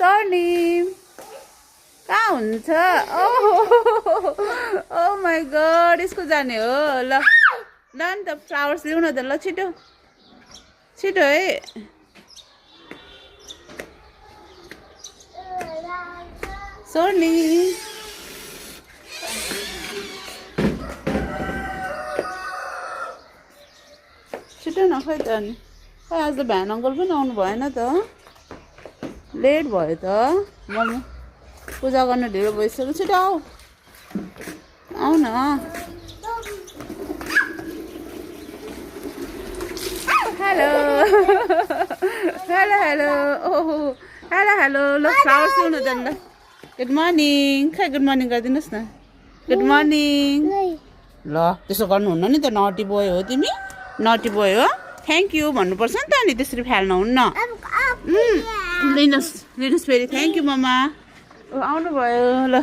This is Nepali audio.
स्वर्णिम कहाँ हुन्छ ओ माई गड स्कुल जाने हो ल ल नि त फ्लावर्स ल्याउन त ल छिटो छिटो है स्वर्णी छिटो न खै त अनि खै आज त भ्यान अङ्कल पनि आउनु भएन त लेट भयो त मोमो पूजा गर्न ढिलो भइसक्यो छिटो आऊ आऊ न हेलो हेलो हेलो ओहो हेलो हेलो ल फ्लावर्स ल्याउन त ल गुड मर्निङ खै गुड मर्निङ गरिदिनुहोस् न गुड मर्निङ ल त्यसो गर्नुहुन्न नि त नटी बोय हो तिमी नटी बोय हो थ्याङ्क यू भन्नुपर्छ नि त अनि त्यसरी फाल्नुहुन्न लिनुहोस् लिनुहोस् फेरि थ्याङ्क यू मम्मा आउनुभयो ल